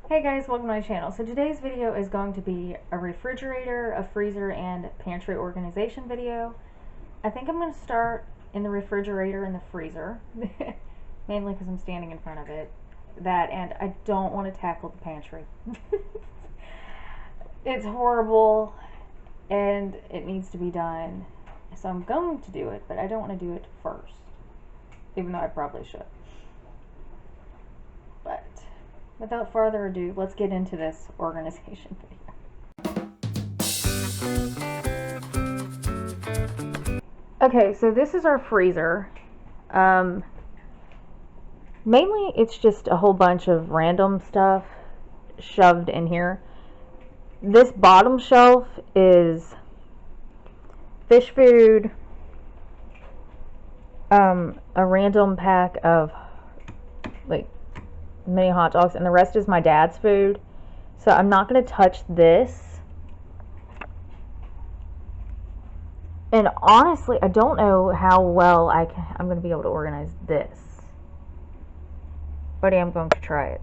Hey guys, welcome to my channel. So today's video is going to be a refrigerator, a freezer, and pantry organization video. I think I'm going to start in the refrigerator and the freezer, mainly because I'm standing in front of it. That, and I don't want to tackle the pantry. It's horrible and it needs to be done. So I'm going to do it, but I don't want to do it first, even though I probably should. But without further ado, let's get into this organization video. Okay, so this is our freezer. Mainly it's just a whole bunch of random stuff shoved in here. This bottom shelf is fish food, a random pack of like mini hot dogs, and the rest is my dad's food. So I'm not going to touch this. And honestly, I don't know how well I'm going to be able to organize this, but I am going to try it.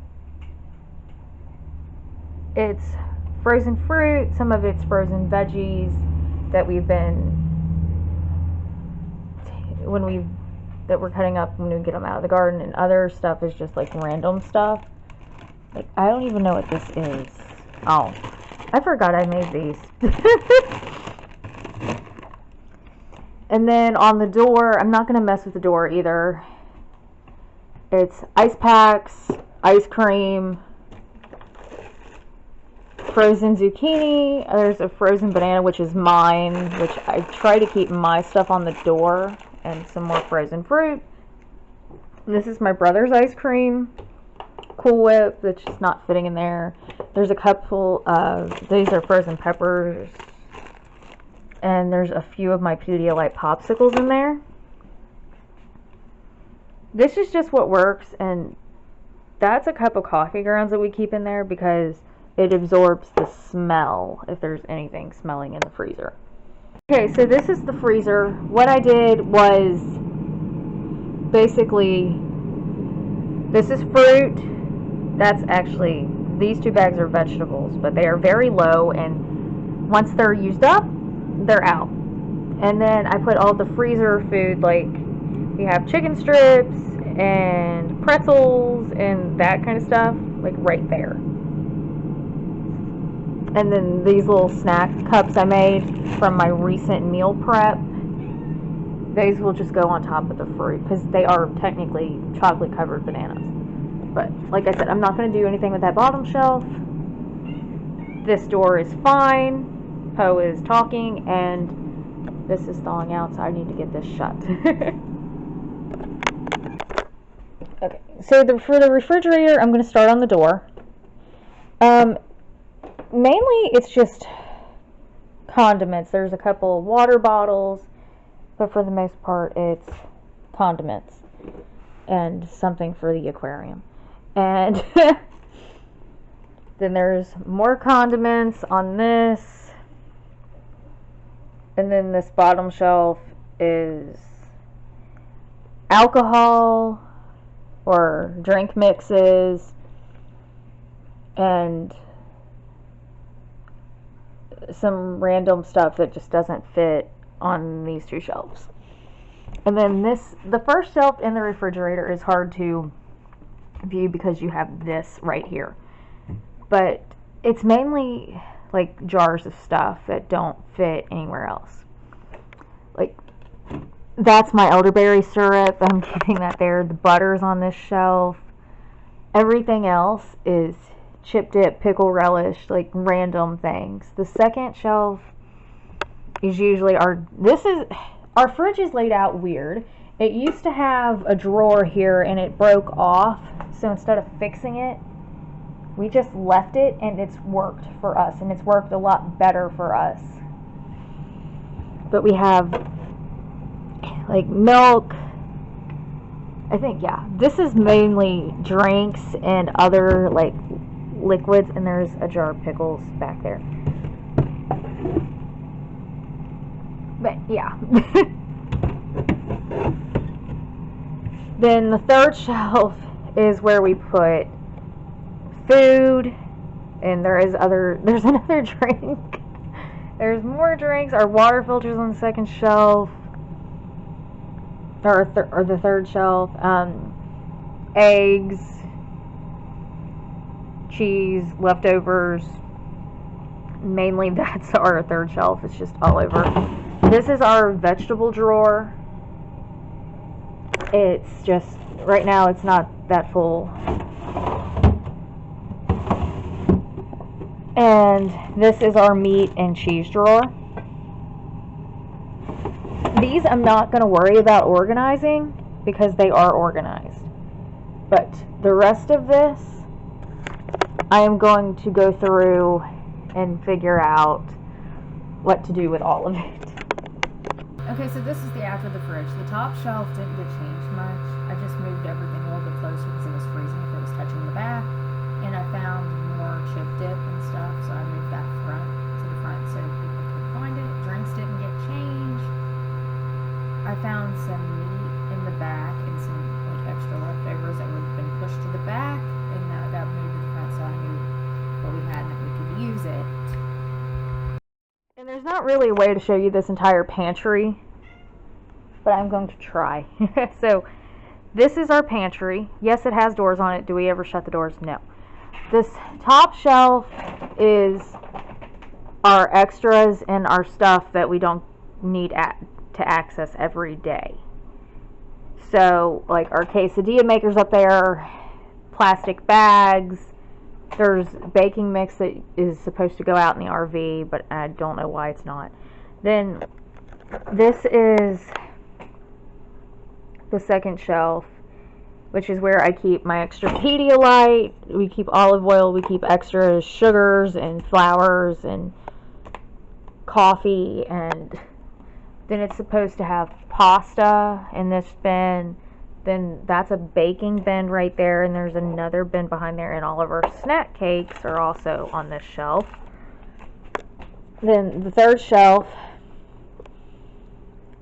It's frozen fruit, some of it's frozen veggies that we're cutting up when we get them out of the garden, and other stuff is just like random stuff. Like, I don't even know what this is. Oh, I forgot I made these. And then on the door, I'm not going to mess with the door either. It's ice packs, ice cream, frozen zucchini. There's a frozen banana, which is mine, which I try to keep my stuff on the door, and some more frozen fruit. This is my brother's ice cream. Cool Whip, that's just not fitting in there. There's a couple of, these are frozen peppers. And there's a few of my Pedialyte popsicles in there. This is just what works, and that's a cup of coffee grounds that we keep in there because it absorbs the smell if there's anything smelling in the freezer. Okay, so this is the freezer. What I did was basically, this is fruit. That's actually, these two bags are vegetables, but they are very low, and once they're used up, they're out. And then I put all the freezer food, like we have chicken strips and pretzels and that kind of stuff, like right there. And then these little snack cups I made from my recent meal prep, these will just go on top of the fruit because they are technically chocolate covered bananas. But like I said, I'm not going to do anything with that bottom shelf. This door is fine. Poe is talking, and this is thawing out, so I need to get this shut. Okay, so for the refrigerator, I'm going to start on the door. Mainly, it's just condiments. There's a couple of water bottles, but for the most part, it's condiments and something for the aquarium. And then there's more condiments on this. And then this bottom shelf is alcohol or drink mixes and some random stuff that just doesn't fit on these two shelves. And then the first shelf in the refrigerator is hard to view because you have this right here. But it's mainly like jars of stuff that don't fit anywhere else. Like, that's my elderberry syrup. I'm keeping that there. The butter's on this shelf. Everything else is chip dip, pickle relish, like random things. The second shelf is usually our fridge is laid out weird. It used to have a drawer here and it broke off. So instead of fixing it, we just left it, and it's worked for us, and it's worked a lot better for us. But we have like milk. I think, yeah, this is mainly drinks and other like liquids, and there's a jar of pickles back there. But yeah. Then the third shelf is where we put food, and there's another drink. There's more drinks. Our water filters on the second shelf, or the third shelf. Eggs, cheese, leftovers. Mainly that's our third shelf. It's just all over. This is our vegetable drawer. It's just, right now it's not that full. And this is our meat and cheese drawer. These I'm not going to worry about organizing because they are organized. But the rest of this, I am going to go through and figure out what to do with all of it. Okay, so this is the after the fridge. The top shelf didn't get changed much. I just moved everything a little bit closer because it was freezing if it was touching the back. And I found more chip dip and stuff, so I moved that front to the front so people could find it. Drinks didn't get changed. I found some meat in the back and some extra leftovers that would have been pushed to the back, and now I got moved to the front so I knew what we had and that we could use it. And there's not really a way to show you this entire pantry, but I'm going to try. So this is our pantry. Yes, it has doors on it. Do we ever shut the doors? No. This top shelf is our extras and our stuff that we don't need to access every day. So like our quesadilla makers up there, plastic bags. There's baking mix that is supposed to go out in the RV, but I don't know why it's not. Then this is the second shelf, which is where I keep my extra Pedialyte. We keep olive oil. We keep extra sugars and flours and coffee. And then it's supposed to have pasta in this bin. Then that's a baking bin right there, and there's another bin behind there, and all of our snack cakes are also on this shelf. Then the third shelf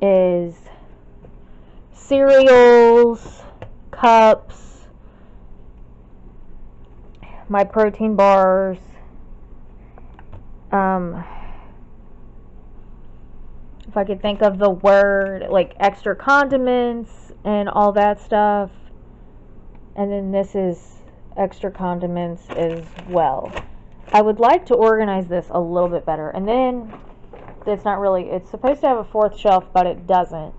is cereals, cups, my protein bars, if I could think of the word, like extra condiments and all that stuff. And then this is extra condiments as well. I would like to organize this a little bit better. And then it's not really, it's supposed to have a fourth shelf, but it doesn't.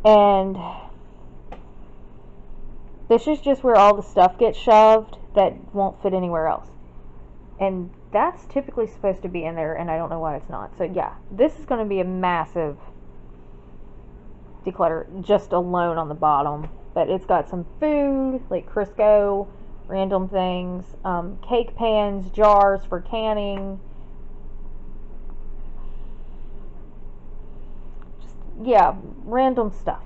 And this is just where all the stuff gets shoved that won't fit anywhere else. And that's typically supposed to be in there, and I don't know why it's not. So yeah, this is going to be a massive declutter just alone on the bottom. But it's got some food, like Crisco, random things, cake pans, jars for canning. Just, yeah, random stuff.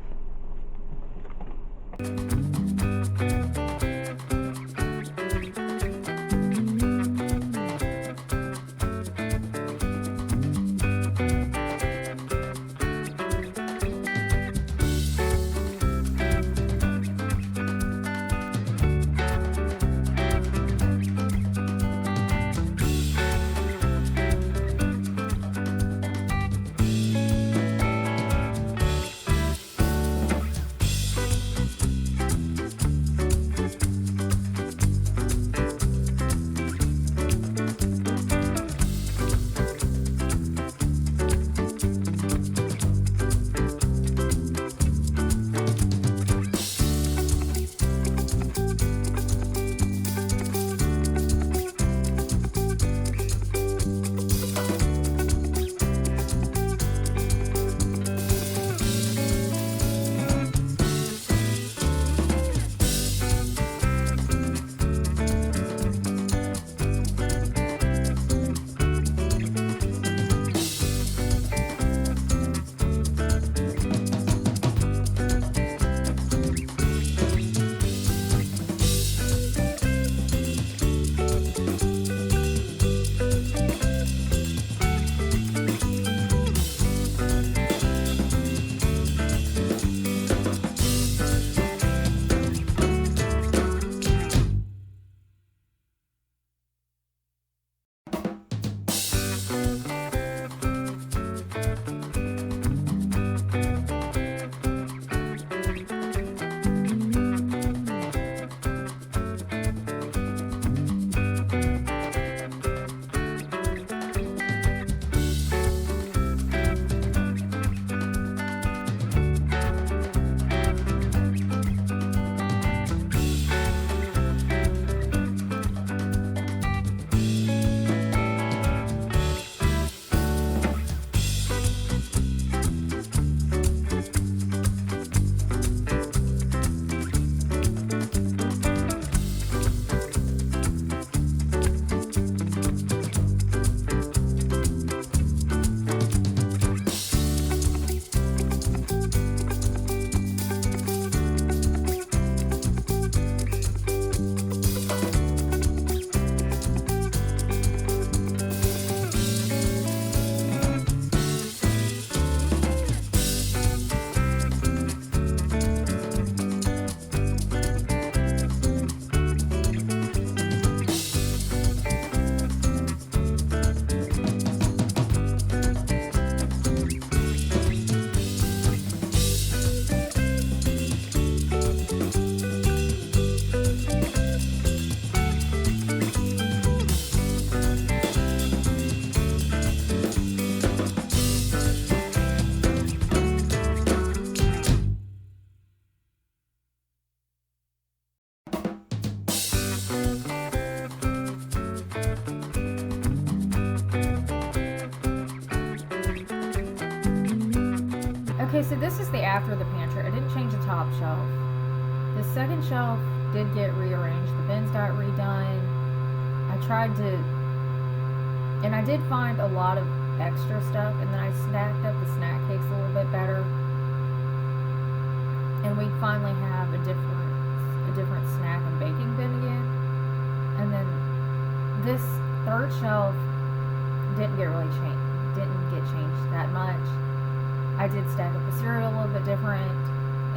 Okay, so this is the after the pantry. I didn't change the top shelf. The second shelf did get rearranged. The bins got redone. I tried to, and I did find a lot of extra stuff, and then I snacked up the snack cakes a little bit better. And we finally have a different snack and baking bin again. And then this third shelf didn't get changed that much. I did stack up the cereal a little bit different,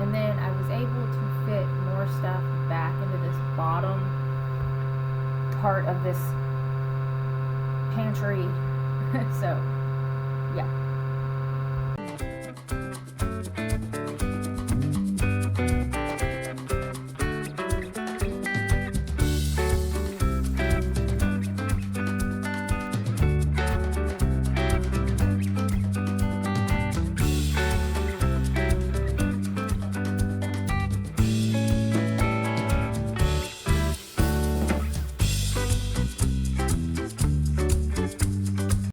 and then I was able to fit more stuff back into this bottom part of this pantry. So, yeah.